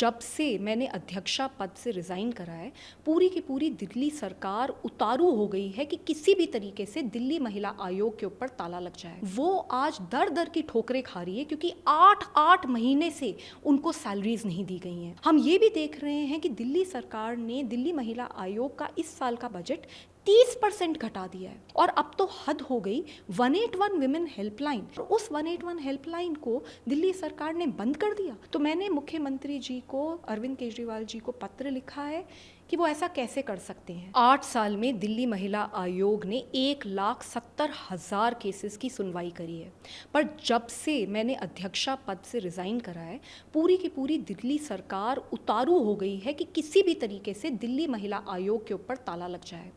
जब से मैंने अध्यक्षा पद से रिज़ाइन करा है, पूरी की पूरी दिल्ली सरकार उतारू हो गई है कि किसी भी तरीके से दिल्ली महिला आयोग के ऊपर ताला लग जाए। वो आज दर दर की ठोकरें खा रही है क्योंकि 8 महीने से उनको सैलरीज नहीं दी गई हैं। हम ये भी देख रहे हैं कि दिल्ली सरकार ने दिल्ली महिला आयोग का इस साल का बजट 30% घटा दिया है। और अब तो हद हो गई। 181 विमेन हेल्पलाइन, उस 181 हेल्पलाइन को दिल्ली सरकार ने बंद कर दिया। तो मैंने मुख्यमंत्री जी को, अरविंद केजरीवाल जी को पत्र लिखा है कि वो ऐसा कैसे कर सकते हैं। 8 साल में दिल्ली महिला आयोग ने 1,70,000 केसेस की सुनवाई करी है, पर जब से मैंने अध्यक्षा पद से रिज़ाइन करा है, पूरी की पूरी दिल्ली सरकार उतारू हो गई है कि किसी भी तरीके से दिल्ली महिला आयोग के ऊपर ताला लग जाए।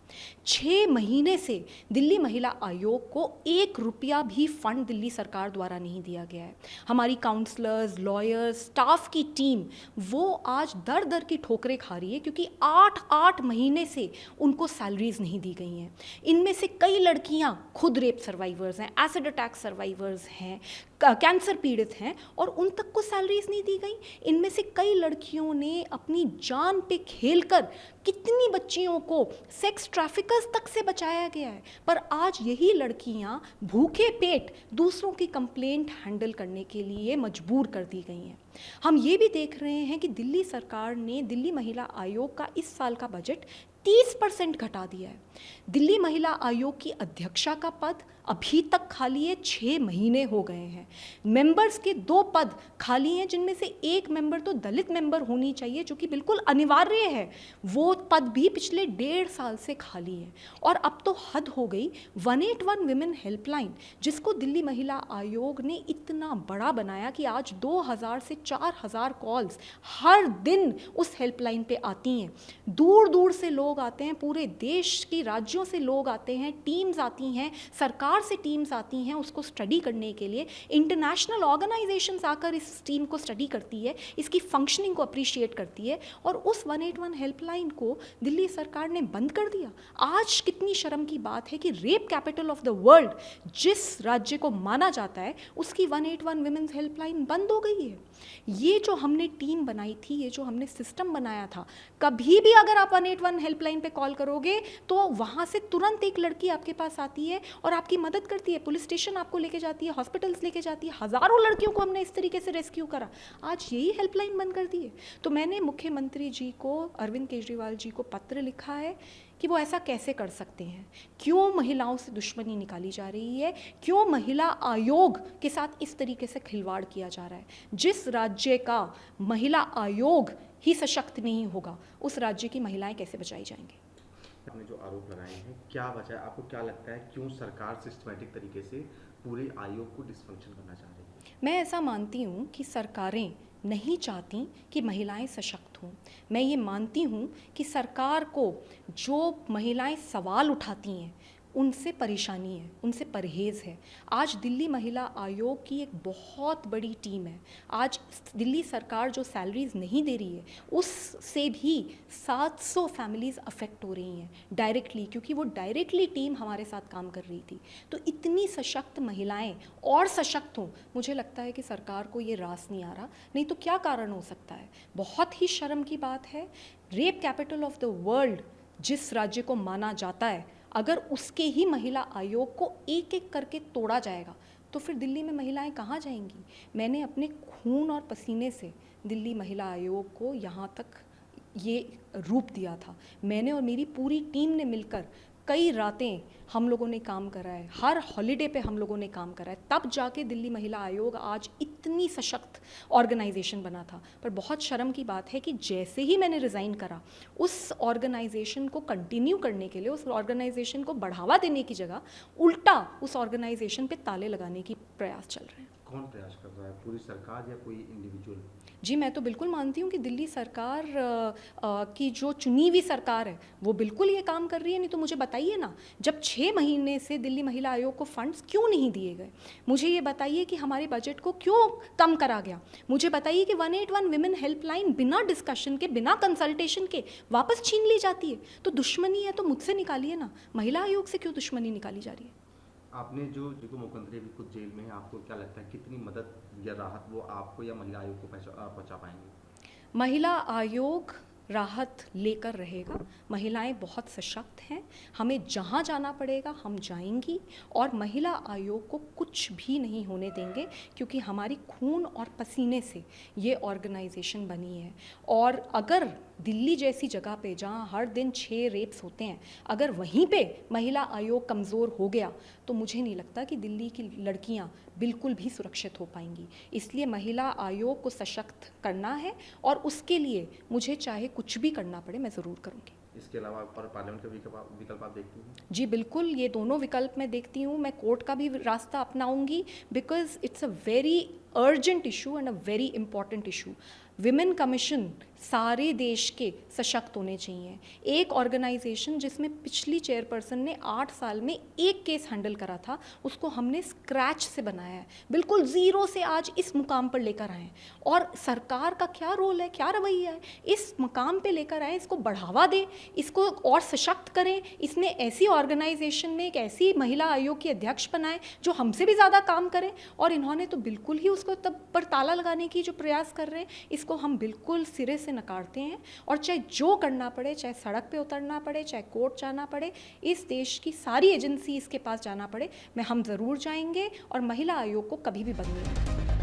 6 महीने से दिल्ली महिला आयोग को 1 रुपया भी फंड दिल्ली सरकार द्वारा नहीं दिया गया है। हमारी काउंसलर्स, लॉयर्स, स्टाफ की टीम वो आज दर दर की ठोकरें खा रही है क्योंकि 8 महीने से उनको सैलरीज नहीं दी गई हैं। इनमें से कई लड़कियां खुद रेप सर्वाइवर्स हैं, एसिड अटैक सर्वाइवर्स हैं, कैंसर पीड़ित हैं और उन तक को सैलरीज नहीं दी गई। इनमें से कई लड़कियों ने अपनी जान पे खेलकर कितनी बच्चियों को सेक्स ट्रैफिकर्स तक से बचाया गया है, पर आज यही लड़कियां भूखे पेट दूसरों की कंप्लेंट हैंडल करने के लिए मजबूर कर दी गई हैं। हम ये भी देख रहे हैं कि दिल्ली सरकार ने दिल्ली महिला आयोग का इस साल का बजट 30% घटा दिया है। दिल्ली महिला आयोग की अध्यक्षा का पद अभी तक खाली है, 6 महीने हो गए हैं। मेंबर्स के 2 पद खाली हैं, जिनमें से एक मेंबर तो दलित मेंबर होनी चाहिए, जो कि बिल्कुल अनिवार्य है। वो पद भी पिछले 1.5 साल से खाली है। और अब तो हद हो गई। 181 विमेन हेल्पलाइन, जिसको दिल्ली महिला आयोग ने इतना बड़ा बनाया कि आज 2000 से 4000 कॉल्स हर दिन उस हेल्पलाइन पे आती हैं। दूर दूर से लोग आते हैं, पूरे देश की राज्यों से लोग आते हैं, टीम्स आती हैं, सरकार से टीम्स आती हैं उसको स्टडी करने के लिए। इंटरनेशनल ऑर्गेनाइजेशंस आकर इस टीम को स्टडी करती है, इसकी फंक्शनिंग को अप्रिशिएट करती है। और उस 181 हेल्पलाइन को दिल्ली सरकार ने बंद कर दिया। आज कितनी शर्म की बात है कि rape capital of the world जिस राज्य को माना जाता है, उसकी 181 विमेन्स हेल्पलाइन बंद हो गई है। ये जो हमने टीम बनाई थी, ये जो हमने सिस्टम बनाया था, कभी भी अगर आप 181 हेल्पलाइन पे कॉल करोगे तो वहाँ से तुरंत एक लड़की आपके पास आती है और आपकी मदद करती है। पुलिस स्टेशन आपको लेके जाती है, हॉस्पिटल्स लेके जाती है। हज़ारों लड़कियों को हमने इस तरीके से रेस्क्यू करा। आज यही हेल्पलाइन बंद कर दी है। तो मैंने मुख्यमंत्री जी को, अरविंद केजरीवाल जी को पत्र लिखा है कि वो ऐसा कैसे कर सकते हैं। क्यों महिलाओं से दुश्मनी निकाली जा रही है, क्यों महिला आयोग के साथ इस तरीके से खिलवाड़ किया जा रहा है। जिस राज्य का महिला आयोग ही सशक्त नहीं होगा, उस राज्य की महिलाएं कैसे बचाई जाएंगी। आपने जो आरोप लगाए हैं, क्या वजह है, आपको क्या लगता है क्यों सरकार सिस्टमैटिक तरीके से पूरे आयोग को डिसफंक्शन करना चाह रही है? मैं ऐसा मानती हूँ कि सरकारें नहीं चाहती कि महिलाएं सशक्त हों। मैं ये मानती हूँ कि सरकार को जो महिलाएं सवाल उठाती हैं उनसे परेशानी है, उनसे परहेज़ है। आज दिल्ली महिला आयोग की एक बहुत बड़ी टीम है। आज दिल्ली सरकार जो सैलरीज नहीं दे रही है, उससे भी 700 फैमिलीज़ अफेक्ट हो रही हैं डायरेक्टली, क्योंकि वो डायरेक्टली टीम हमारे साथ काम कर रही थी। तो इतनी सशक्त महिलाएं और सशक्त हों, मुझे लगता है कि सरकार को ये रास नहीं आ रहा। नहीं तो क्या कारण हो सकता है। बहुत ही शर्म की बात है। Rape capital of the world जिस राज्य को माना जाता है, अगर उसके ही महिला आयोग को एक एक करके तोड़ा जाएगा तो फिर दिल्ली में महिलाएं कहाँ जाएंगी। मैंने अपने खून और पसीने से दिल्ली महिला आयोग को यहाँ तक ये रूप दिया था। मैंने और मेरी पूरी टीम ने मिलकर कई रातें हम लोगों ने काम करा है, हर हॉलिडे पे हम लोगों ने काम करा है, तब जाके दिल्ली महिला आयोग आज इतनी सशक्त ऑर्गेनाइजेशन बना था। पर बहुत शर्म की बात है कि जैसे ही मैंने रिज़ाइन करा, उस ऑर्गेनाइजेशन को कंटिन्यू करने के लिए, उस ऑर्गेनाइजेशन को बढ़ावा देने की जगह उल्टा उस ऑर्गेनाइजेशन पे ताले लगाने की प्रयास चल रहे हैं। कौन प्रयास कर रहा है, पूरी सरकार या कोई इंडिविजुअल? जी, मैं तो बिल्कुल मानती हूँ कि दिल्ली सरकार की जो चुनी हुई सरकार है वो बिल्कुल ये काम कर रही है। नहीं तो मुझे बताइए ना, जब 6 महीने से दिल्ली महिला आयोग को फंड्स क्यों नहीं दिए गए। मुझे ये बताइए कि हमारे बजट को क्यों कम करा गया। मुझे बताइए कि 181 विमेन हेल्पलाइन बिना डिस्कशन के, बिना कंसल्टेशन के वापस छीन ली जाती है। तो दुश्मनी है तो मुझसे निकालिए ना, महिला आयोग से क्यों दुश्मनी निकाली जा रही है। आपने जो मुख्यमंत्री अभी खुद जेल में है, आपको क्या लगता है कितनी मदद या राहत वो आपको या महिला आयोग को पहुंचा पाएंगे? महिला आयोग राहत लेकर रहेगा। महिलाएं बहुत सशक्त हैं, हमें जहां जाना पड़ेगा हम जाएंगी और महिला आयोग को कुछ भी नहीं होने देंगे, क्योंकि हमारी खून और पसीने से ये ऑर्गेनाइजेशन बनी है। और अगर दिल्ली जैसी जगह पे जहां हर दिन 6 रेप्स होते हैं, अगर वहीं पे महिला आयोग कमज़ोर हो गया तो मुझे नहीं लगता कि दिल्ली की लड़कियां बिल्कुल भी सुरक्षित हो पाएंगी। इसलिए महिला आयोग को सशक्त करना है और उसके लिए मुझे चाहे कुछ भी करना पड़े मैं ज़रूर करूँगी। इसके अलावा और पार्लियामेंट का विकल्प आप देखती हैं? जी बिल्कुल, ये दोनों विकल्प मैं देखती हूँ। मैं कोर्ट का भी रास्ता अपनाऊंगी, because it's a very urgent issue and a very important issue. Women commission सारे देश के सशक्त होने चाहिए। एक ऑर्गेनाइजेशन जिसमें पिछली चेयरपर्सन ने 8 साल में एक केस हैंडल करा था, उसको हमने स्क्रैच से बनाया है, बिल्कुल ज़ीरो से आज इस मुकाम पर लेकर आए। और सरकार का क्या रोल है, क्या रवैया है, इस मुकाम पे लेकर आए, इसको बढ़ावा दें, इसको और सशक्त करें। इसने ऐसी ऑर्गेनाइजेशन में एक ऐसी महिला आयोग की अध्यक्ष बनाए जो हमसे भी ज़्यादा काम करें, और इन्होंने तो बिल्कुल ही उसको तब पर ताला लगाने की जो प्रयास कर रहे हैं, इसको हम बिल्कुल सिरे से नकारते हैं। और चाहे जो करना पड़े, चाहे सड़क पे उतरना पड़े, चाहे कोर्ट जाना पड़े, इस देश की सारी एजेंसी इसके पास जाना पड़े, हम ज़रूर जाएंगे और महिला आयोग को कभी भी बंद नहीं करेंगे।